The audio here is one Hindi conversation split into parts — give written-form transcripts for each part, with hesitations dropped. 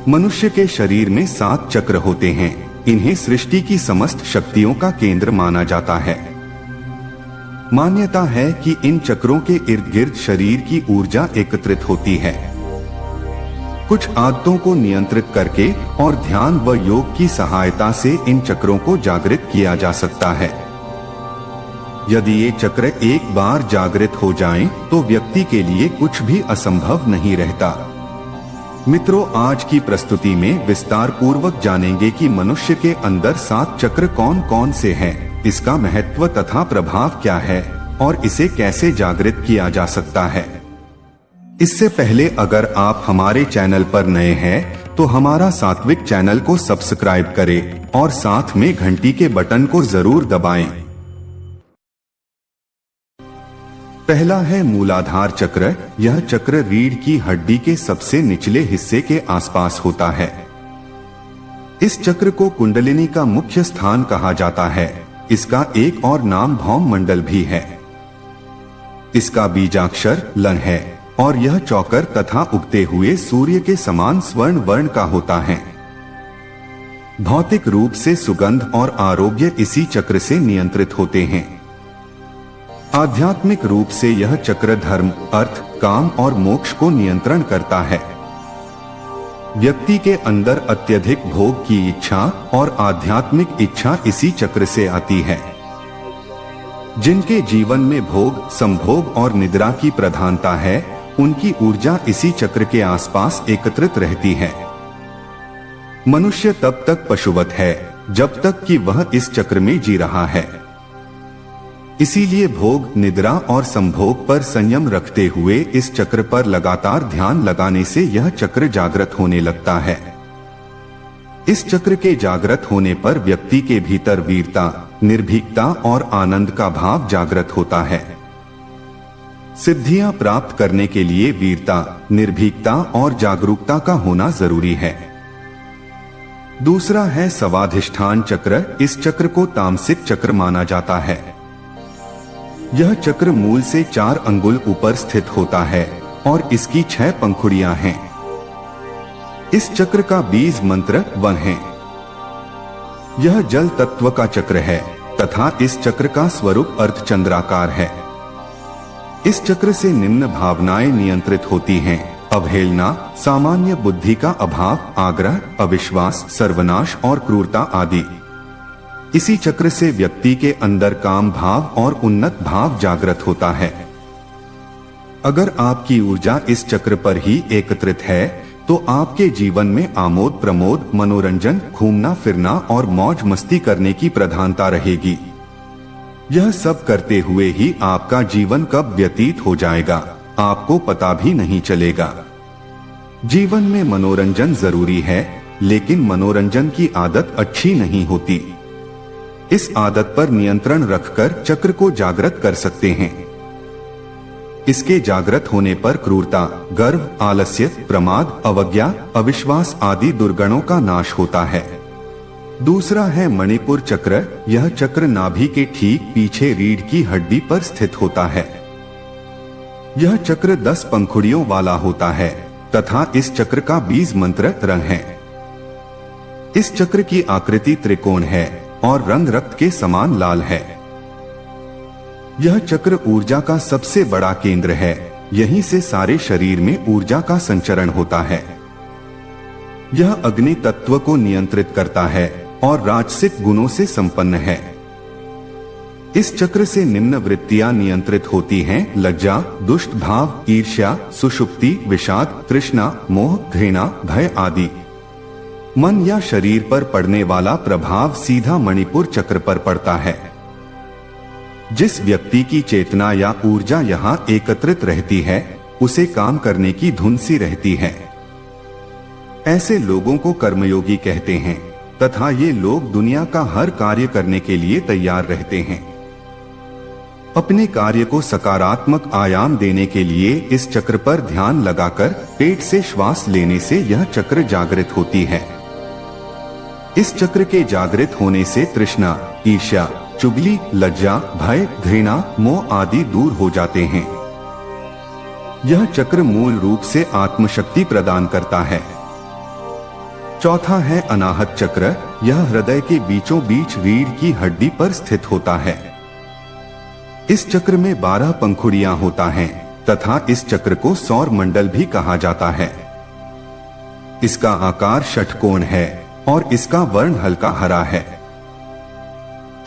मनुष्य के शरीर में 7 चक्र होते हैं। इन्हें सृष्टि की समस्त शक्तियों का केंद्र माना जाता है। मान्यता है कि इन चक्रों के इर्द गिर्द शरीर की ऊर्जा एकत्रित होती है। कुछ आदतों को नियंत्रित करके और ध्यान व योग की सहायता से इन चक्रों को जागृत किया जा सकता है। यदि ये चक्र एक बार जागृत हो जाएं, तो व्यक्ति के लिए कुछ भी असंभव नहीं रहता। मित्रों, आज की प्रस्तुति में विस्तार पूर्वक जानेंगे कि मनुष्य के अंदर 7 चक्र कौन कौन से हैं, इसका महत्व तथा प्रभाव क्या है और इसे कैसे जागृत किया जा सकता है। इससे पहले अगर आप हमारे चैनल पर नए हैं तो हमारा सात्विक चैनल को सब्सक्राइब करें और साथ में घंटी के बटन को जरूर दबाएं। पहला है मूलाधार चक्र। यह चक्र रीढ़ की हड्डी के सबसे निचले हिस्से के आसपास होता है। इस चक्र को कुंडलिनी का मुख्य स्थान कहा जाता है। इसका एक और नाम भौम मंडल भी है। इसका बीजाक्षर लन है और यह चौकर तथा उगते हुए सूर्य के समान स्वर्ण वर्ण का होता है। भौतिक रूप से सुगंध और आरोग्य इसी चक्र से नियंत्रित होते हैं। आध्यात्मिक रूप से यह चक्र धर्म, अर्थ, काम और मोक्ष को नियंत्रण करता है। व्यक्ति के अंदर अत्यधिक भोग की इच्छा और आध्यात्मिक इच्छा इसी चक्र से आती है। जिनके जीवन में भोग, संभोग और निद्रा की प्रधानता है, उनकी ऊर्जा इसी चक्र के आसपास एकत्रित रहती है। मनुष्य तब तक पशुवत है जब तक कि वह इस चक्र में जी रहा है। इसीलिए भोग, निद्रा और संभोग पर संयम रखते हुए इस चक्र पर लगातार ध्यान लगाने से यह चक्र जागृत होने लगता है। इस चक्र के जागृत होने पर व्यक्ति के भीतर वीरता, निर्भीकता और आनंद का भाव जागृत होता है। सिद्धियां प्राप्त करने के लिए वीरता, निर्भीकता और जागरूकता का होना जरूरी है। दूसरा है स्वाधिष्ठान चक्र। इस चक्र को तामसिक चक्र माना जाता है। यह चक्र मूल से 4 अंगुल ऊपर स्थित होता है और इसकी 6 पंखुड़ियां हैं। इस चक्र का बीज मंत्र वन है। यह जल तत्व का चक्र है तथा इस चक्र का स्वरूप अर्धचंद्राकार है। इस चक्र से निम्न भावनाएं नियंत्रित होती हैं: अवहेलना, सामान्य बुद्धि का अभाव, आग्रह, अविश्वास, सर्वनाश और क्रूरता आदि। इसी चक्र से व्यक्ति के अंदर काम भाव और उन्नत भाव जागृत होता है। अगर आपकी ऊर्जा इस चक्र पर ही एकत्रित है तो आपके जीवन में आमोद प्रमोद, मनोरंजन, घूमना फिरना और मौज मस्ती करने की प्रधानता रहेगी। यह सब करते हुए ही आपका जीवन कब व्यतीत हो जाएगा आपको पता भी नहीं चलेगा। जीवन में मनोरंजन जरूरी है, लेकिन मनोरंजन की आदत अच्छी नहीं होती। इस आदत पर नियंत्रण रखकर चक्र को जागृत कर सकते हैं। इसके जागृत होने पर क्रूरता, गर्व, आलस्य, प्रमाद, अवज्ञा, अविश्वास आदि दुर्गुणों का नाश होता है। दूसरा है मणिपुर चक्र। यह चक्र नाभि के ठीक पीछे रीढ़ की हड्डी पर स्थित होता है। यह चक्र 10 पंखुड़ियों वाला होता है तथा इस चक्र का बीज मंत्र रंग है। इस चक्र की आकृति त्रिकोण है और रंग रक्त के समान लाल है। यह चक्र ऊर्जा का सबसे बड़ा केंद्र है। यहीं से सारे शरीर में ऊर्जा का संचरण होता है। यह अग्नि तत्व को नियंत्रित करता है और राजसिक गुणों से संपन्न है। इस चक्र से निम्न वृत्तियां नियंत्रित होती हैं: लज्जा, दुष्ट भाव, ईर्ष्या, सुषुप्ति, विषाद, तृष्णा, मोह, घृणा, भय आदि। मन या शरीर पर पड़ने वाला प्रभाव सीधा मणिपुर चक्र पर पड़ता है। जिस व्यक्ति की चेतना या ऊर्जा यहाँ एकत्रित रहती है, उसे काम करने की धुन सी रहती है। ऐसे लोगों को कर्मयोगी कहते हैं तथा ये लोग दुनिया का हर कार्य करने के लिए तैयार रहते हैं। अपने कार्य को सकारात्मक आयाम देने के लिए इस चक्र पर ध्यान लगाकर पेट से श्वास लेने से यह चक्र जागृत होती है। इस चक्र के जागृत होने से तृष्णा, ईर्ष्या, चुगली, लज्जा, भय, घृणा, मोह आदि दूर हो जाते हैं। यह चक्र मूल रूप से आत्मशक्ति प्रदान करता है। चौथा है अनाहत चक्र। यह हृदय के बीचों बीच रीढ़ की हड्डी पर स्थित होता है। इस चक्र में 12 पंखुड़ियां होता है तथा इस चक्र को सौर मंडल भी कहा जाता है। इसका आकार षटकोण है और इसका वर्ण हल्का हरा है।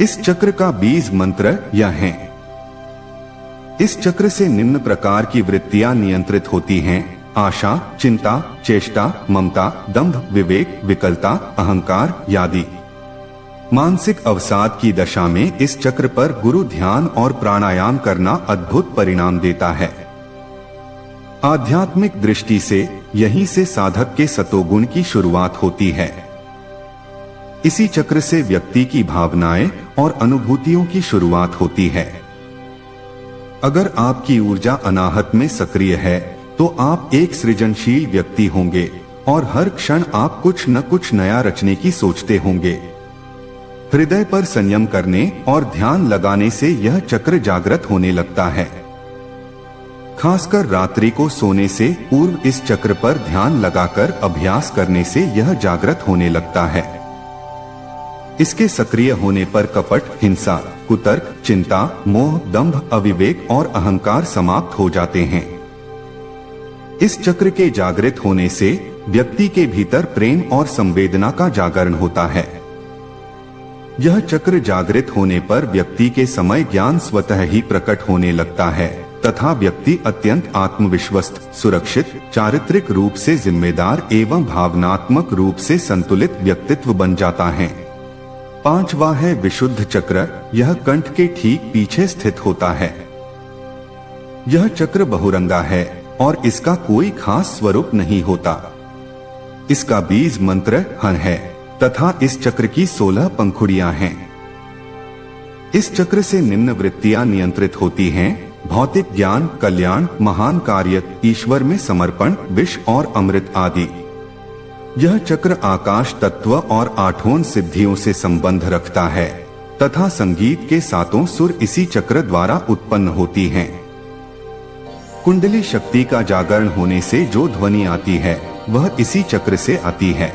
इस चक्र का बीज मंत्र यह है। इस चक्र से निम्न प्रकार की वृत्तियां नियंत्रित होती हैं: आशा, चिंता, चेष्टा, ममता, दंभ, विवेक, विकलता, अहंकार आदि। मानसिक अवसाद की दशा में इस चक्र पर गुरु ध्यान और प्राणायाम करना अद्भुत परिणाम देता है। आध्यात्मिक दृष्टि से यहीं से साधक के सतोगुण की शुरुआत होती है। इसी चक्र से व्यक्ति की भावनाएं और अनुभूतियों की शुरुआत होती है। अगर आपकी ऊर्जा अनाहत में सक्रिय है तो आप एक सृजनशील व्यक्ति होंगे और हर क्षण आप कुछ न कुछ नया रचने की सोचते होंगे। हृदय पर संयम करने और ध्यान लगाने से यह चक्र जागृत होने लगता है। खासकर रात्रि को सोने से पूर्व इस चक्र पर ध्यान लगाकर अभ्यास करने से यह जागृत होने लगता है। इसके सक्रिय होने पर कपट, हिंसा, कुतर्क, चिंता, मोह, दंभ, अविवेक और अहंकार समाप्त हो जाते हैं। इस चक्र के जागृत होने से व्यक्ति के भीतर प्रेम और संवेदना का जागरण होता है। यह चक्र जागृत होने पर व्यक्ति के समय ज्ञान स्वतः ही प्रकट होने लगता है तथा व्यक्ति अत्यंत आत्मविश्वस्त, सुरक्षित, चारित्रिक रूप से जिम्मेदार एवं भावनात्मक रूप से संतुलित व्यक्तित्व बन जाता है। पांचवा है विशुद्ध चक्र। यह कंठ के ठीक पीछे स्थित होता है। यह चक्र बहुरंगा है और इसका कोई खास स्वरूप नहीं होता। इसका बीज मंत्र हन है तथा इस चक्र की 16 पंखुड़ियां हैं। इस चक्र से निम्न वृत्तियां नियंत्रित होती हैं: भौतिक ज्ञान, कल्याण, महान कार्य, ईश्वर में समर्पण, विष और अमृत आदि। यह चक्र आकाश तत्व और 8 सिद्धियों से संबंध रखता है तथा संगीत के 7 सुर इसी चक्र द्वारा उत्पन्न होती हैं। कुंडली शक्ति का जागरण होने से जो ध्वनि आती है वह इसी चक्र से आती है।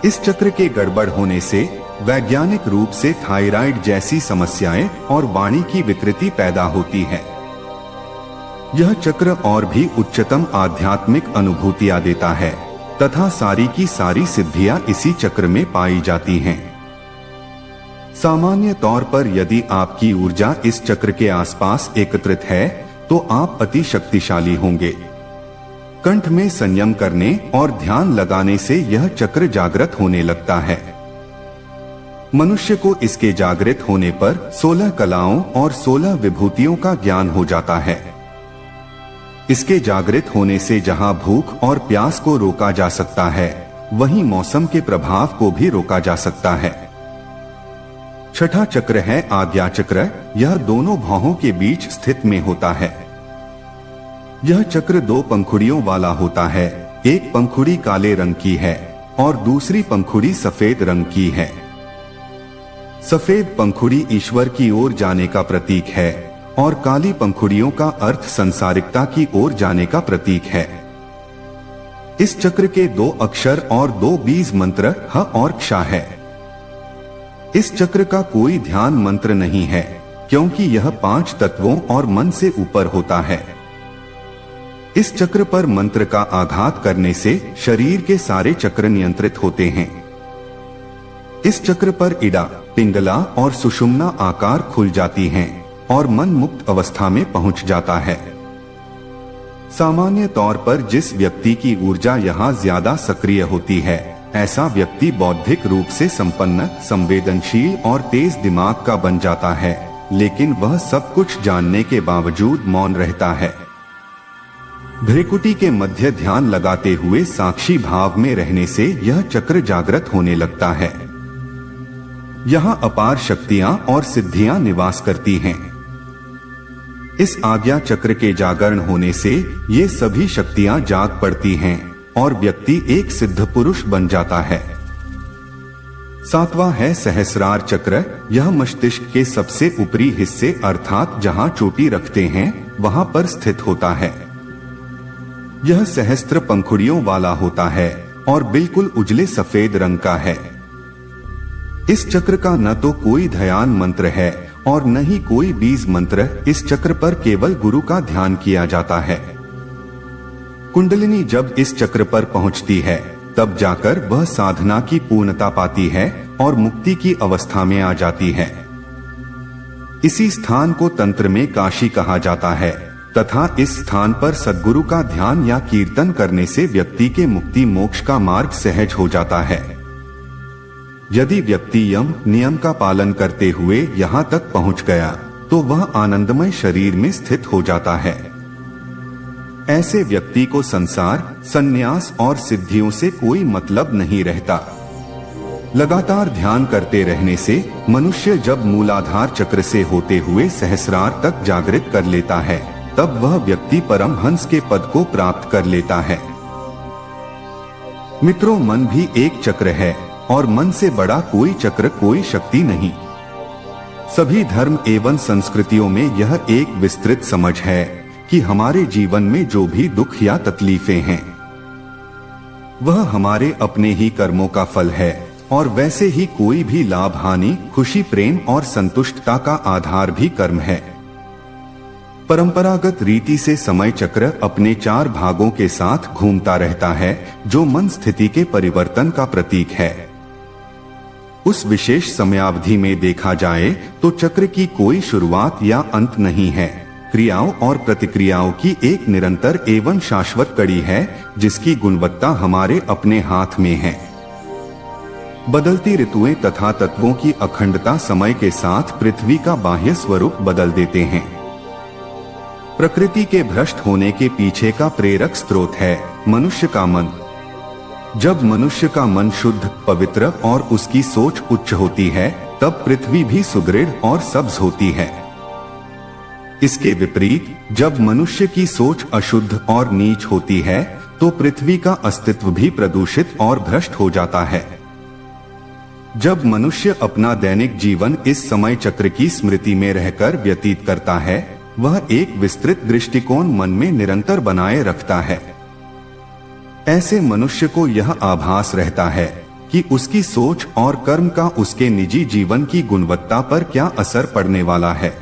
इस चक्र के गड़बड़ होने से वैज्ञानिक रूप से थायराइड जैसी समस्याएं और वाणी की विकृति पैदा होती है। यह चक्र और भी उच्चतम आध्यात्मिक अनुभूतियां देता है तथा सारी की सारी सिद्धियां इसी चक्र में पाई जाती हैं। सामान्य तौर पर यदि आपकी ऊर्जा इस चक्र के आसपास एकत्रित है तो आप अति शक्तिशाली होंगे। कंठ में संयम करने और ध्यान लगाने से यह चक्र जागृत होने लगता है। मनुष्य को इसके जागृत होने पर 16 कलाओं और 16 विभूतियों का ज्ञान हो जाता है। इसके जागृत होने से जहां भूख और प्यास को रोका जा सकता है वहीं मौसम के प्रभाव को भी रोका जा सकता है। छठा चक्र है आज्ञा चक्र। यह दोनों भौहों के बीच स्थित में होता है। यह चक्र 2 पंखुड़ियों वाला होता है। एक पंखुड़ी काले रंग की है और दूसरी पंखुड़ी सफेद रंग की है। सफेद पंखुड़ी ईश्वर की ओर जाने का प्रतीक है और काली पंखुड़ियों का अर्थ संसारिकता की ओर जाने का प्रतीक है। इस चक्र के 2 अक्षर और 2 बीज मंत्र ह और क्ष है। इस चक्र का कोई ध्यान मंत्र नहीं है क्योंकि यह 5 तत्वों और मन से ऊपर होता है। इस चक्र पर मंत्र का आघात करने से शरीर के सारे चक्र नियंत्रित होते हैं। इस चक्र पर इड़ा, पिंगला और सुषुम्ना आकार खुल जाती हैं और मन मुक्त अवस्था में पहुंच जाता है। सामान्य तौर पर जिस व्यक्ति की ऊर्जा यहाँ ज्यादा सक्रिय होती है ऐसा व्यक्ति बौद्धिक रूप से संपन्न, संवेदनशील और तेज दिमाग का बन जाता है, लेकिन वह सब कुछ जानने के बावजूद मौन रहता है। भ्रिकुटी के मध्य ध्यान लगाते हुए साक्षी भाव में रहने से यह चक्र जागृत होने लगता है। यहाँ अपार शक्तियां और सिद्धियां निवास करती हैं। इस आज्ञा चक्र के जागरण होने से ये सभी शक्तियां जाग पड़ती हैं और व्यक्ति एक सिद्ध पुरुष बन जाता है। 7वां है सहस्रार चक्र। यह मस्तिष्क के सबसे ऊपरी हिस्से अर्थात जहां चोटी रखते हैं वहां पर स्थित होता है। यह सहस्त्र पंखुड़ियों वाला होता है और बिल्कुल उजले सफेद रंग का है। इस चक्र का न तो कोई ध्यान मंत्र है और न ही कोई बीज मंत्र। इस चक्र पर केवल गुरु का ध्यान किया जाता है। कुंडलिनी जब इस चक्र पर पहुंचती है तब जाकर वह साधना की पूर्णता पाती है और मुक्ति की अवस्था में आ जाती है। इसी स्थान को तंत्र में काशी कहा जाता है तथा इस स्थान पर सद्गुरु का ध्यान या कीर्तन करने से व्यक्ति के मुक्ति मोक्ष का मार्ग सहज हो जाता है। यदि व्यक्ति यम नियम का पालन करते हुए यहाँ तक पहुँच गया तो वह आनंदमय शरीर में स्थित हो जाता है। ऐसे व्यक्ति को संसार, संन्यास और सिद्धियों से कोई मतलब नहीं रहता। लगातार ध्यान करते रहने से मनुष्य जब मूलाधार चक्र से होते हुए सहस्रार तक जागृत कर लेता है तब वह व्यक्ति परमहंस के पद को प्राप्त कर लेता है। मित्रों, मन भी एक चक्र है और मन से बड़ा कोई चक्र, कोई शक्ति नहीं। सभी धर्म एवं संस्कृतियों में यह एक विस्तृत समझ है कि हमारे जीवन में जो भी दुख या तकलीफें हैं वह हमारे अपने ही कर्मों का फल है और वैसे ही कोई भी लाभ, हानि, खुशी, प्रेम और संतुष्टता का आधार भी कर्म है। परंपरागत रीति से समय चक्र अपने 4 भागों के साथ घूमता रहता है जो मन स्थिति के परिवर्तन का प्रतीक है। उस विशेष समयावधि में देखा जाए तो चक्र की कोई शुरुआत या अंत नहीं है। क्रियाओं और प्रतिक्रियाओं की एक निरंतर एवं शाश्वत कड़ी है जिसकी गुणवत्ता हमारे अपने हाथ में है। बदलती ऋतुएं तथा तत्वों की अखंडता समय के साथ पृथ्वी का बाह्य स्वरूप बदल देते हैं। प्रकृति के भ्रष्ट होने के पीछे का प्रेरक स्रोत है मनुष्य का मन। जब मनुष्य का मन शुद्ध, पवित्र और उसकी सोच उच्च होती है तब पृथ्वी भी सुदृढ़ और सब्ज होती है। इसके विपरीत जब मनुष्य की सोच अशुद्ध और नीच होती है तो पृथ्वी का अस्तित्व भी प्रदूषित और भ्रष्ट हो जाता है। जब मनुष्य अपना दैनिक जीवन इस समय चक्र की स्मृति में रहकर व्यतीत करता है वह एक विस्तृत दृष्टिकोण मन में निरंतर बनाए रखता है। ऐसे मनुष्य को यह आभास रहता है कि उसकी सोच और कर्म का उसके निजी जीवन की गुणवत्ता पर क्या असर पड़ने वाला है।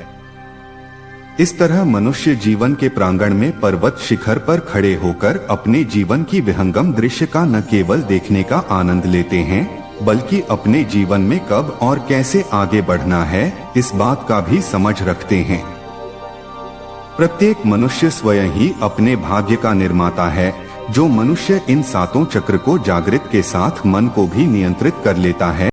इस तरह मनुष्य जीवन के प्रांगण में पर्वत शिखर पर खड़े होकर अपने जीवन की विहंगम दृश्य का न केवल देखने का आनंद लेते हैं बल्कि अपने जीवन में कब और कैसे आगे बढ़ना है इस बात का भी समझ रखते हैं। प्रत्येक मनुष्य स्वयं ही अपने भाग्य का निर्माता है। जो मनुष्य इन 7 चक्र को जागृत के साथ मन को भी नियंत्रित कर लेता है